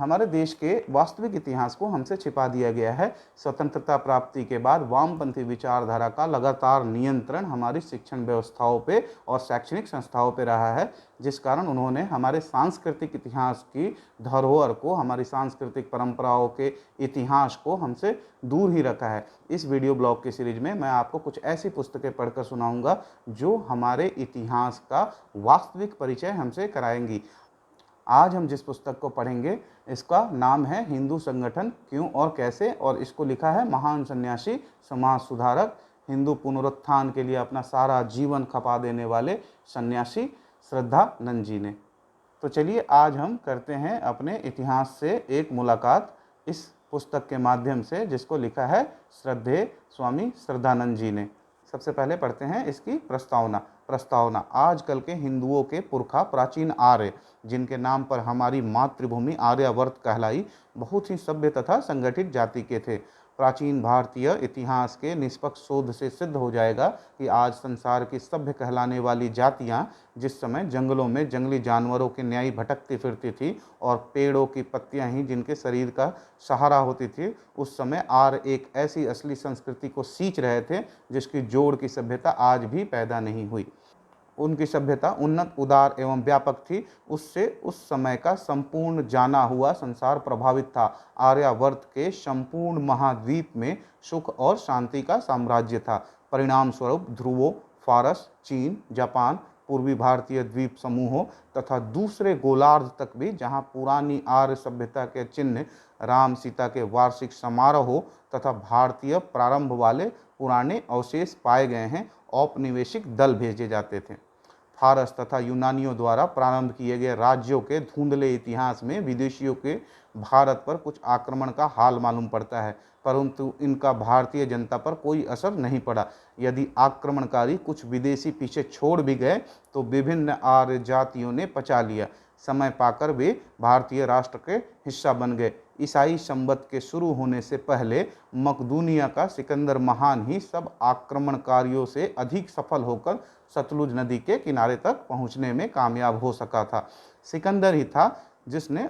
हमारे देश के वास्तविक इतिहास को हमसे छिपा दिया गया है। स्वतंत्रता प्राप्ति के बाद वामपंथी विचारधारा का लगातार नियंत्रण हमारी शिक्षण व्यवस्थाओं पे और शैक्षणिक संस्थाओं पे रहा है, जिस कारण उन्होंने हमारे सांस्कृतिक इतिहास की धरोहर को, हमारी सांस्कृतिक परंपराओं के इतिहास को हमसे दूर ही रखा है। इस वीडियो ब्लॉग की सीरीज में मैं आपको कुछ ऐसी पुस्तकें पढ़कर सुनाऊंगा जो हमारे इतिहास का वास्तविक परिचय हमसे कराएंगी। आज हम जिस पुस्तक को पढ़ेंगे इसका नाम है हिंदू संगठन क्यों और कैसे, और इसको लिखा है महान सन्यासी, समाज सुधारक, हिंदू पुनरुत्थान के लिए अपना सारा जीवन खपा देने वाले सन्यासी श्रद्धानंद जी ने। तो चलिए आज हम करते हैं अपने इतिहास से एक मुलाकात इस पुस्तक के माध्यम से, जिसको लिखा है श्रद्धेय स्वामी श्रद्धानंद जी ने। सबसे पहले पढ़ते हैं इसकी प्रस्तावना। आजकल के हिंदुओं के पुरखा प्राचीन आर्य, जिनके नाम पर हमारी मातृभूमि आर्यावर्त कहलाई, बहुत ही सभ्य तथा संगठित जाति के थे। प्राचीन भारतीय इतिहास के निष्पक्ष शोध से सिद्ध हो जाएगा कि आज संसार की सभ्य कहलाने वाली जातियां जिस समय जंगलों में जंगली जानवरों के न्याय भटकती फिरती थी और पेड़ों की पत्तियां ही जिनके शरीर का सहारा होती थी, उस समय आर्य एक ऐसी असली संस्कृति को सींच रहे थे जिसकी जोड़ की सभ्यता आज भी पैदा नहीं हुई। उनकी सभ्यता उन्नत, उदार एवं व्यापक थी। उससे उस समय का संपूर्ण जाना हुआ संसार प्रभावित था। आर्यावर्त के संपूर्ण महाद्वीप में सुख और शांति का साम्राज्य था। परिणाम स्वरूप ध्रुवों, फारस, चीन, जापान, पूर्वी भारतीय द्वीप समूहों तथा दूसरे गोलार्ध तक भी जहाँ पुरानी आर्य सभ्यता के चिन्ह, राम सीता के वार्षिक समारोह तथा भारतीय प्रारंभ वाले पुराने अवशेष पाए गए हैं, औपनिवेशिक दल भेजे जाते थे। फारस तथा यूनानियों द्वारा प्रारंभ किए गए राज्यों के धुंधले इतिहास में विदेशियों के भारत पर कुछ आक्रमण का हाल मालूम पड़ता है, परंतु इनका भारतीय जनता पर कोई असर नहीं पड़ा। यदि आक्रमणकारी कुछ विदेशी पीछे छोड़ भी गए तो विभिन्न आर्य जातियों ने पचा लिया। समय पाकर वे भारतीय राष्ट्र के हिस्सा बन गए। ईसाई संवत के शुरू होने से पहले मकदूनिया का सिकंदर महान ही सब आक्रमणकारियों से अधिक सफल होकर सतलुज नदी के किनारे तक पहुंचने में कामयाब हो सका था। सिकंदर ही था जिसने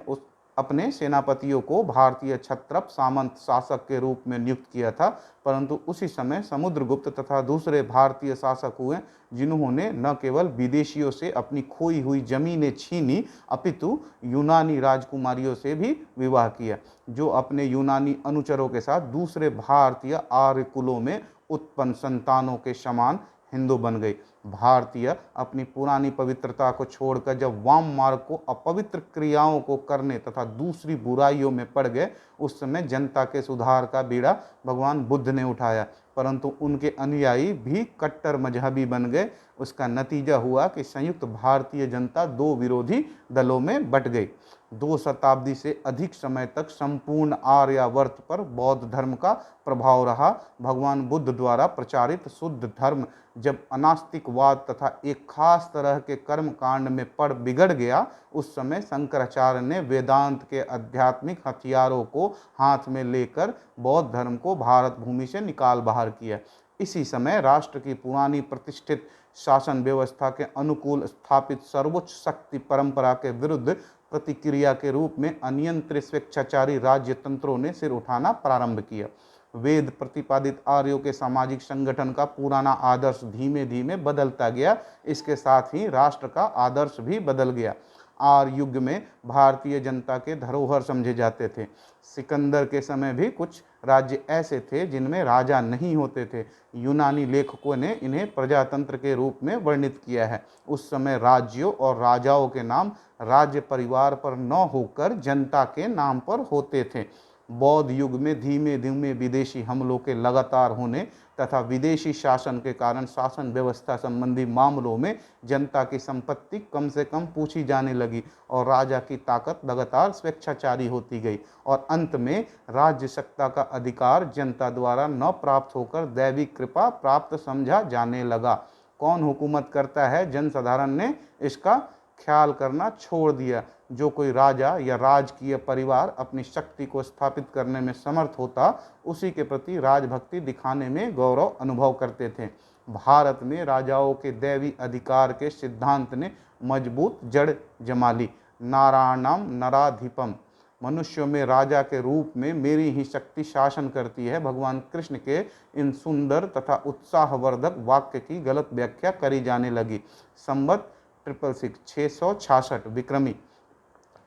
अपने सेनापतियों को भारतीय क्षत्रप सामंत शासक के रूप में नियुक्त किया था, परंतु उसी समय समुद्रगुप्त तथा दूसरे भारतीय शासक हुए जिन्होंने न केवल विदेशियों से अपनी खोई हुई जमीनें छीनी, अपितु यूनानी राजकुमारियों से भी विवाह किया, जो अपने यूनानी अनुचरों के साथ दूसरे भारतीय आर्य कुलों में उत्पन्न संतानों के समान हिंदू बन गई। भारतीय अपनी पुरानी पवित्रता को छोड़कर जब वाम मार्ग को अपवित्र क्रियाओं को करने तथा दूसरी बुराइयों में पड़ गए, उस समय जनता के सुधार का बीड़ा भगवान बुद्ध ने उठाया, परंतु उनके अनुयायी भी कट्टर मजहबी बन गए। उसका नतीजा हुआ कि संयुक्त भारतीय जनता दो विरोधी दलों में बट गई। 2 शताब्दी से अधिक समय तक संपूर्ण आर्यावर्त पर बौद्ध धर्म का प्रभाव रहा। भगवान बुद्ध द्वारा प्रचारित शुद्ध धर्म जब अनास्तिकवाद तथा एक खास तरह के कर्म कांड में पड़ बिगड़ गया, उस समय शंकराचार्य ने वेदांत के आध्यात्मिक हथियारों को हाथ में लेकर बौद्ध धर्म को भारत भूमि से निकाल बाहर किया। इसी समय राष्ट्र की पुरानी प्रतिष्ठित शासन व्यवस्था के अनुकूल स्थापित सर्वोच्च शक्ति परंपरा के विरुद्ध प्रतिक्रिया के रूप में अनियंत्रित स्वेच्छाचारी राज्य तंत्रों ने सिर उठाना प्रारंभ किया। वेद प्रतिपादित आर्यों के सामाजिक संगठन का पुराना आदर्श धीमे धीमे बदलता गया। इसके साथ ही राष्ट्र का आदर्श भी बदल गया। आर्य युग में भारतीय जनता के धरोहर समझे जाते थे। सिकंदर के समय भी कुछ राज्य ऐसे थे जिनमें राजा नहीं होते थे। यूनानी लेखकों ने इन्हें प्रजातंत्र के रूप में वर्णित किया है। उस समय राज्यों और राजाओं के नाम राज्य परिवार पर न होकर जनता के नाम पर होते थे। बौद्ध युग में धीमे धीमे विदेशी हमलों के लगातार होने तथा विदेशी शासन के कारण शासन व्यवस्था संबंधी मामलों में जनता की संपत्ति कम से कम पूछी जाने लगी और राजा की ताकत लगातार स्वेच्छाचारी होती गई और अंत में राज्य सत्ता का अधिकार जनता द्वारा न प्राप्त होकर दैवी कृपा प्राप्त समझा जाने लगा। कौन हुकूमत करता है, जनसाधारण ने इसका ख्याल करना छोड़ दिया। जो कोई राजा या राजकीय परिवार अपनी शक्ति को स्थापित करने में समर्थ होता, उसी के प्रति राजभक्ति दिखाने में गौरव अनुभव करते थे। भारत में राजाओं के दैवी अधिकार के सिद्धांत ने मजबूत जड़ जमा ली। नारायणम नराधिपम, मनुष्यों में राजा के रूप में मेरी ही शक्ति शासन करती है। भगवान कृष्ण के इन सुंदर तथा उत्साहवर्धक वाक्य की गलत व्याख्या करी जाने लगी। संवत 666 विक्रमी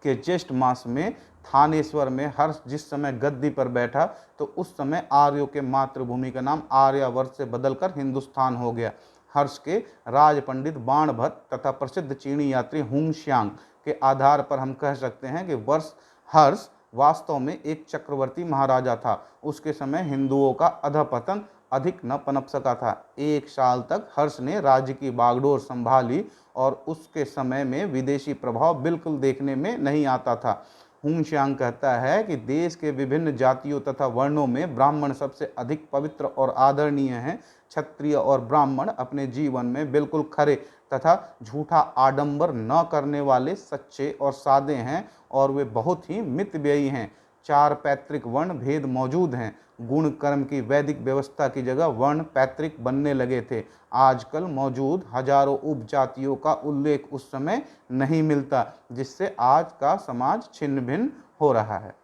के ज्येष्ठ मास में थानेश्वर में हर्ष जिस समय गद्दी पर बैठा तो उस समय आर्यों के मातृभूमि का नाम आर्यावर्त से बदलकर हिंदुस्तान हो गया। हर्ष के राज पंडित बाणभट्ट तथा प्रसिद्ध चीनी यात्री हुंगश्यांग के आधार पर हम कह सकते हैं कि हर्ष वास्तव में एक चक्रवर्ती महाराजा था। उसके समय हिंदुओं का अधपतन अधिक न पनप सका था। 1 साल तक हर्ष ने राज्य की बागडोर संभाली और उसके समय में विदेशी प्रभाव बिल्कुल देखने में नहीं आता था। हुंगश्यांग कहता है कि देश के विभिन्न जातियों तथा वर्णों में ब्राह्मण सबसे अधिक पवित्र और आदरणीय हैं। क्षत्रिय और ब्राह्मण अपने जीवन में बिल्कुल खरे तथा झूठा आडंबर न करने वाले सच्चे और सादे हैं और वे बहुत ही मितव्ययी हैं। 4 पैतृक वर्ण भेद मौजूद हैं। गुण कर्म की वैदिक व्यवस्था की जगह वर्ण पैतृक बनने लगे थे। आजकल मौजूद हजारों उपजातियों का उल्लेख उस समय नहीं मिलता, जिससे आज का समाज छिन्न भिन्न हो रहा है।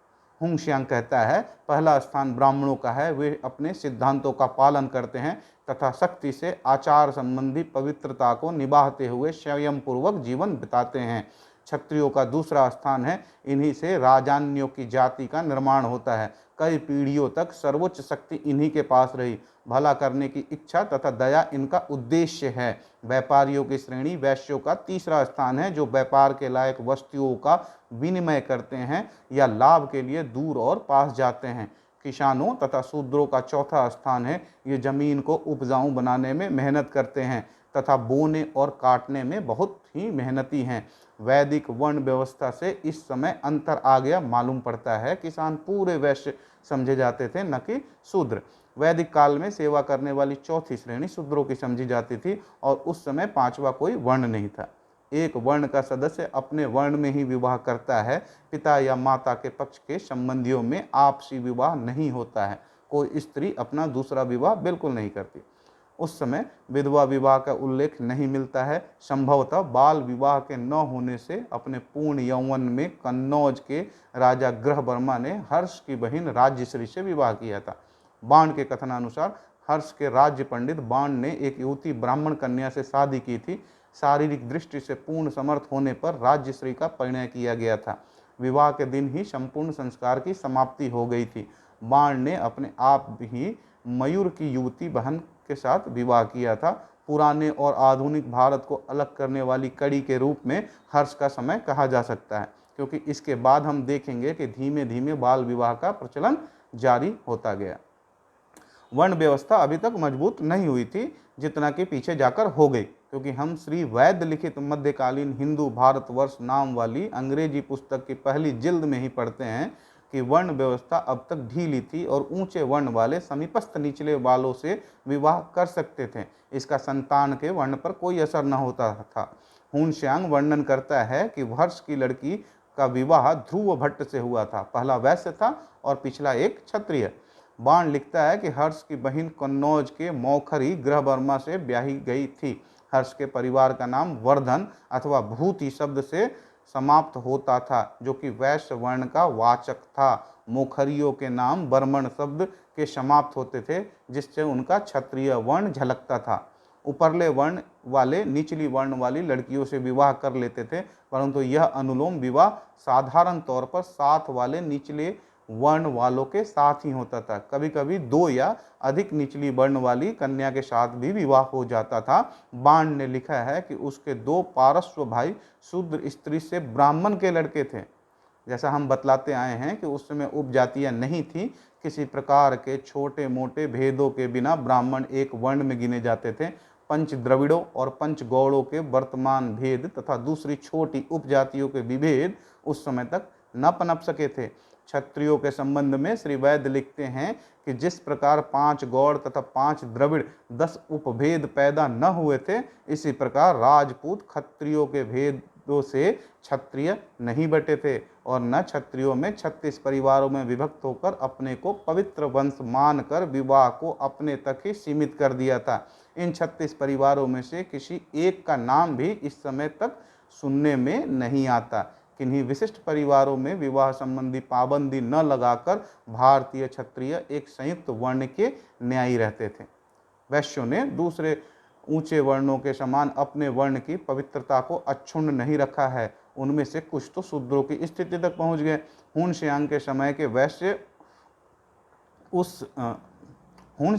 हुंगश्यांग कहता है, पहला स्थान ब्राह्मणों का है। वे अपने सिद्धांतों का पालन करते हैं तथा शक्ति से आचार संबंधी पवित्रता को निभाते हुए संयम पूर्वक जीवन बिताते हैं। क्षत्रियों का दूसरा स्थान है। इन्हीं से राजान्यों की जाति का निर्माण होता है। कई पीढ़ियों तक सर्वोच्च शक्ति इन्हीं के पास रही। भला करने की इच्छा तथा दया इनका उद्देश्य है। व्यापारियों की श्रेणी वैश्यों का तीसरा स्थान है, जो व्यापार के लायक वस्तुओं का विनिमय करते हैं या लाभ के लिए दूर और पास जाते हैं। किसानों तथा शूद्रों का चौथा स्थान है। ये जमीन को उपजाऊ बनाने में मेहनत करते हैं तथा बोने और काटने में बहुत ही मेहनती हैं। वैदिक वर्ण व्यवस्था से इस समय अंतर आ गया मालूम पड़ता है। किसान पूरे वैश्य समझे जाते थे, न कि शूद्र। वैदिक काल में सेवा करने वाली चौथी श्रेणी शूद्रों की समझी जाती थी और उस समय 5वां कोई वर्ण नहीं था। एक वर्ण का सदस्य अपने वर्ण में ही विवाह करता है। पिता या माता के पक्ष के संबंधियों में आपसी विवाह नहीं होता है। कोई स्त्री अपना दूसरा विवाह बिल्कुल नहीं करती। उस समय विधवा विवाह का उल्लेख नहीं मिलता है। संभवतः बाल विवाह के न होने से अपने पूर्ण यौवन में कन्नौज के राजा ग्रहवर्मा ने हर्ष की बहन राज्यश्री से विवाह किया था। बाण के कथनानुसार हर्ष के राज्य पंडित बाण ने एक युवती ब्राह्मण कन्या से शादी की थी। शारीरिक दृष्टि से पूर्ण समर्थ होने पर राज्यश्री का परिणय किया गया था। विवाह के दिन ही संपूर्ण संस्कार की समाप्ति हो गई थी। बाण ने अपने आप ही मयूर की युवती बहन के साथ विवाह किया था। पुराने और आधुनिक भारत को अलग करने वाली कड़ी के रूप में हर्ष का समय कहा जा सकता है, क्योंकि इसके बाद हम देखेंगे कि धीमे धीमे बाल विवाह का प्रचलन जारी होता गया। वर्ण व्यवस्था अभी तक मजबूत नहीं हुई थी जितना कि पीछे जाकर हो गई, क्योंकि हम श्री वैद्य लिखित मध्यकालीन हिंदू भारतवर्ष नाम वाली अंग्रेजी पुस्तक की पहली जिल्द में ही पढ़ते हैं कि वर्ण व्यवस्था अब तक ढीली थी और ऊंचे वर्ण वाले समीपस्थ निचले वालों से विवाह कर सकते थे। इसका संतान के वर्ण पर कोई असर न होता था। हुनश्यांग वर्णन करता है कि हर्ष की लड़की का विवाह ध्रुव भट्ट से हुआ था। पहला वैश्य था और पिछला एक क्षत्रिय। बाण लिखता है कि हर्ष की बहन कन्नौज के मौखरी ग्रहवर्मा से ब्याही गई थी। हर्ष के परिवार का नाम वर्धन अथवा भूति शब्द से समाप्त होता था, जो कि वैश्य वर्ण का वाचक था। मोखरियों के नाम बर्मण शब्द के समाप्त होते थे, जिससे उनका क्षत्रिय वर्ण झलकता था। ऊपरले वर्ण वाले निचली वर्ण वाली लड़कियों से विवाह कर लेते थे, परंतु यह अनुलोम विवाह साधारण तौर पर साथ वाले निचले वर्ण वालों के साथ ही होता था। कभी कभी 2 या अधिक निचली वर्ण वाली कन्या के साथ भी विवाह हो जाता था। बाण ने लिखा है कि उसके 2 पार्श्व भाई शूद्र स्त्री से ब्राह्मण के लड़के थे। जैसा हम बतलाते आए हैं कि उस समय उपजातियां नहीं थी। किसी प्रकार के छोटे मोटे भेदों के बिना ब्राह्मण एक वर्ण में गिने जाते थे। पंच द्रविड़ों और पंच गौड़ों के वर्तमान भेद तथा दूसरी छोटी उपजातियों के विभेद उस समय तक न पनप सके थे। क्षत्रियों के संबंध में श्री वैद्य लिखते हैं कि जिस प्रकार 5 गौड़ तथा 5 द्रविड़ 10 उपभेद पैदा न हुए थे, इसी प्रकार राजपूत क्षत्रियों के भेदों से क्षत्रिय नहीं बटे थे और न क्षत्रियों में 36 परिवारों में विभक्त होकर अपने को पवित्र वंश मानकर विवाह को अपने तक ही सीमित कर दिया था। इन 36 परिवारों में से किसी एक का नाम भी इस समय तक सुनने में नहीं आता। किन्हीं विशिष्ट परिवारों में विवाह संबंधी पाबंदी न लगाकर भारतीय क्षत्रिय एक संयुक्त वर्ण के न्यायी रहते थे। वैश्यों ने दूसरे ऊंचे वर्णों के समान अपने वर्ण की पवित्रता को अक्षुण्ण नहीं रखा है। उनमें से कुछ तो शूद्रों की स्थिति तक पहुंच गए। हुन शेंग के समय के वैश्य उस हुन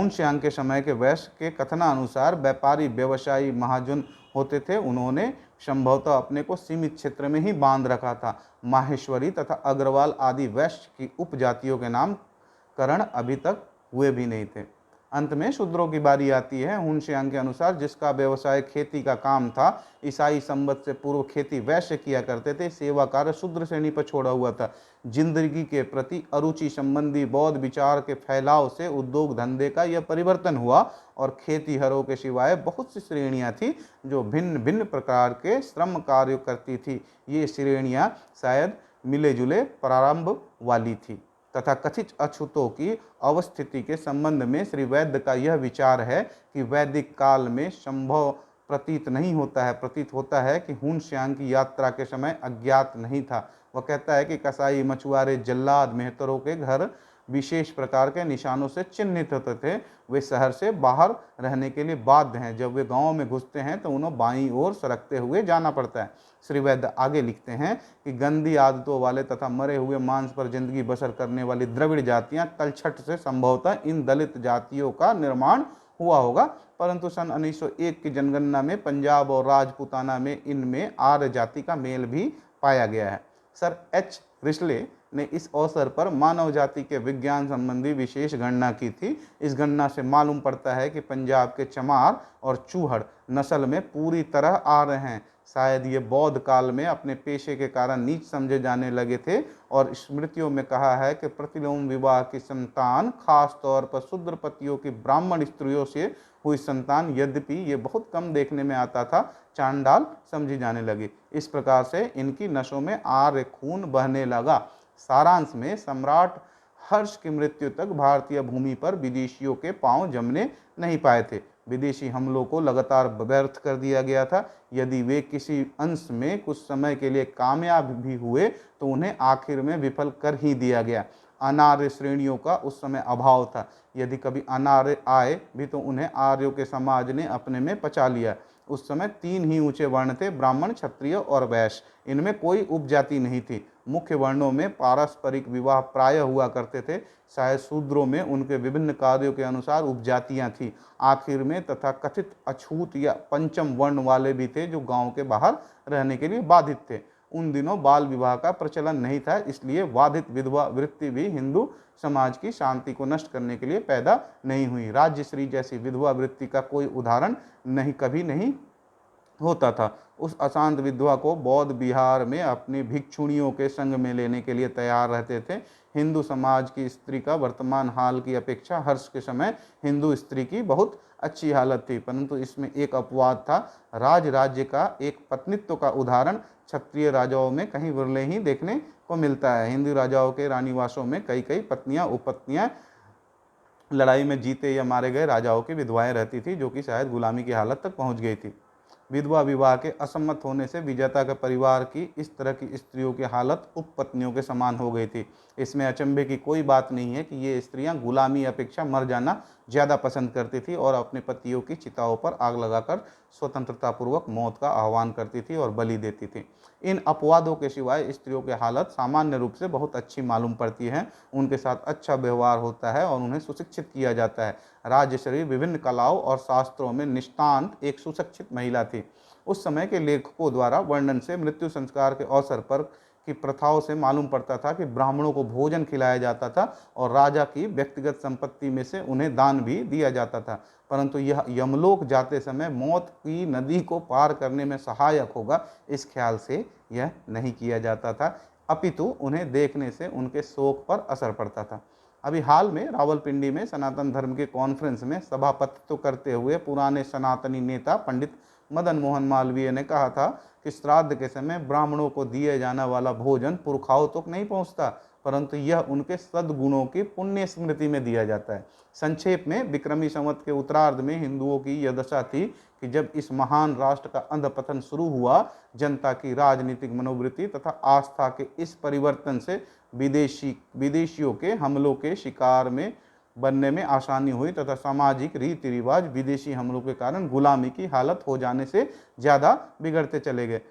शेंग के समय के वैश्य के कथनानुसार व्यापारी व्यवसायी महाजन होते थे। उन्होंने संभवतः अपने को सीमित क्षेत्र में ही बांध रखा था। माहेश्वरी तथा अग्रवाल आदि वैश्य की उपजातियों के नामकरण अभी तक हुए भी नहीं थे। अंत में शूद्रों की बारी आती है। हुन शेंग के अनुसार जिसका व्यवसाय खेती का काम था, ईसाई संवत से पूर्व खेती वैश्य किया करते थे, सेवा कार्य शूद्र श्रेणी पर छोड़ा हुआ था। जिंदगी के प्रति अरुचि संबंधी बौद्ध विचार के फैलाव से उद्योग धंधे का यह परिवर्तन हुआ और खेतीहरों के सिवाय बहुत सी श्रेणियां थी जो भिन्न भिन्न प्रकार के श्रम कार्य करती थी। ये श्रेणियां शायद मिले जुले प्रारंभ वाली थी तथा कथित अछूतों की अवस्थिति के संबंध में श्री वैद्य का यह विचार है कि वैदिक काल में संभव प्रतीत नहीं होता है। प्रतीत होता है कि हुन शेंग की यात्रा के समय अज्ञात नहीं था। वह कहता है कि कसाई, मछुआरे, जल्लाद, मेहतरों के घर विशेष प्रकार के निशानों से चिन्हित होते थे। वे शहर से बाहर रहने के लिए बाध्य हैं। जब वे गांव में घुसते हैं तो उन्हें बाईं ओर सरकते हुए जाना पड़ता है। श्री वैद्य आगे लिखते हैं कि गंदी आदतों वाले तथा मरे हुए मांस पर जिंदगी बसर करने वाली द्रविड़ जातियां तलछट से संभवतः इन दलित जातियों का निर्माण हुआ होगा, परंतु सन 1901 की जनगणना में पंजाब और राजपूताना में इनमें आर्य जाति का मेल भी पाया गया है। सर एच रिस्ले ने इस अवसर पर मानव जाति के विज्ञान संबंधी विशेष गणना की थी। इस गणना से मालूम पड़ता है कि पंजाब के चमार और चूहड़ नस्ल में पूरी तरह आ रहे हैं। शायद ये बौद्ध काल में अपने पेशे के कारण नीच समझे जाने लगे थे और स्मृतियों में कहा है कि प्रतिलोम विवाह की संतान खास तौर पर शूद्र पतियों की ब्राह्मण स्त्रियों से हुई संतान, यद्यपि ये बहुत कम देखने में आता था, चांडाल समझी जाने लगी। इस प्रकार से इनकी नसों में आर्य खून बहने लगा। सारांश में सम्राट हर्ष की मृत्यु तक भारतीय भूमि पर विदेशियों के पांव जमने नहीं पाए थे। विदेशी हमलों को लगातार व्यर्थ कर दिया गया था। यदि वे किसी अंश में कुछ समय के लिए कामयाब भी हुए तो उन्हें आखिर में विफल कर ही दिया गया। अनार्य श्रेणियों का उस समय अभाव था। यदि कभी अनार्य आए भी तो उन्हें आर्यों के समाज ने अपने में पचा लिया। उस समय 3 ही ऊंचे वर्ण थे, ब्राह्मण, क्षत्रिय और वैश्य। इनमें कोई उपजाति नहीं थी। मुख्य वर्णों में पारस्परिक विवाह प्राय हुआ करते थे। शायद शूद्रों में उनके विभिन्न कार्यों के अनुसार उपजातियां थीं। आखिर में तथा कथित अछूत या पंचम वर्ण वाले भी थे जो गांव के बाहर रहने के लिए बाधित थे। उन दिनों बाल विवाह का प्रचलन नहीं था, इसलिए बाधित विधवा वृत्ति भी हिंदू समाज की शांति को नष्ट करने के लिए पैदा नहीं हुई। राज्यश्री जैसी विधवा वृत्ति का कोई उदाहरण कभी नहीं होता था। उस अशांत विधवा को बौद्ध बिहार में अपनी भिक्षुणियों के संग में लेने के लिए तैयार रहते थे। हिंदू समाज की स्त्री का वर्तमान हाल की अपेक्षा हर्ष के समय हिंदू स्त्री की बहुत अच्छी हालत थी, परंतु इसमें एक अपवाद था। राज्य का एक पत्नित्व का उदाहरण क्षत्रिय राजाओं में कहीं विरले ही देखने को मिलता है। हिंदू राजाओं के रानीवासों में कई पत्नियां उपपत्नियां लड़ाई में जीते या मारे गए राजाओं की विधवाएं रहती थी, जो कि शायद गुलामी की हालत तक पहुंच गई थी। विधवा विवाह के असम्मत होने से विजेता के परिवार की इस तरह की स्त्रियों की हालत उपपत्नियों के समान हो गई थी। इसमें अचंभे की कोई बात नहीं है कि ये स्त्रियां गुलामी अपेक्षा मर जाना ज़्यादा पसंद करती थी और अपने पतियों की चिताओं पर आग लगाकर स्वतंत्रतापूर्वक मौत का आह्वान करती थी और बलि देती थी। इन अपवादों के सिवाय स्त्रियों की हालत सामान्य रूप से बहुत अच्छी मालूम पड़ती है। उनके साथ अच्छा व्यवहार होता है और उन्हें सुशिक्षित किया जाता है। राज्यश्री विभिन्न कलाओं और शास्त्रों में निष्णात एक सुशिक्षित महिला थी। उस समय के लेखकों द्वारा वर्णन से मृत्यु संस्कार के अवसर पर की प्रथाओं से मालूम पड़ता था कि ब्राह्मणों को भोजन खिलाया जाता था और राजा की व्यक्तिगत संपत्ति में से उन्हें दान भी दिया जाता था, परंतु यह यमलोक जाते समय मौत की नदी को पार करने में सहायक होगा, इस ख्याल से यह नहीं किया जाता था, अपितु उन्हें देखने से उनके शोक पर असर पड़ता था। अभी हाल में रावलपिंडी में सनातन धर्म के कॉन्फ्रेंस में सभापतित्व करते हुए पुराने सनातनी नेता पंडित मदन मोहन मालवीय ने कहा था कि श्राद्ध के समय ब्राह्मणों को दिए जाने वाला भोजन पुरखाओं तक नहीं पहुंचता, परंतु यह उनके सद्गुणों की पुण्य स्मृति में दिया जाता है। संक्षेप में विक्रमी संवत के उत्तरार्ध में हिंदुओं की यह दशा थी कि जब इस महान राष्ट्र का अधपतन शुरू हुआ, जनता की राजनीतिक मनोवृत्ति तथा आस्था के इस परिवर्तन से विदेशियों के हमलों के शिकार में बनने में आसानी हुई तथा सामाजिक रीति रिवाज विदेशी हमलों के कारण गुलामी की हालत हो जाने से ज़्यादा बिगड़ते चले गए।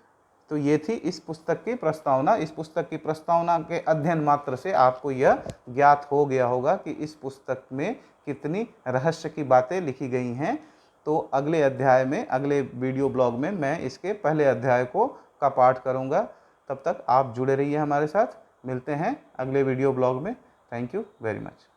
तो ये थी इस पुस्तक की प्रस्तावना। इस पुस्तक की प्रस्तावना के अध्ययन मात्र से आपको यह ज्ञात हो गया होगा कि इस पुस्तक में कितनी रहस्य की बातें लिखी गई हैं। तो अगले अध्याय में, अगले वीडियो ब्लॉग में मैं इसके पहले अध्याय का पाठ करूँगा। तब तक आप जुड़े रहिए हमारे साथ। मिलते हैं अगले वीडियो ब्लॉग में। Thank you very much.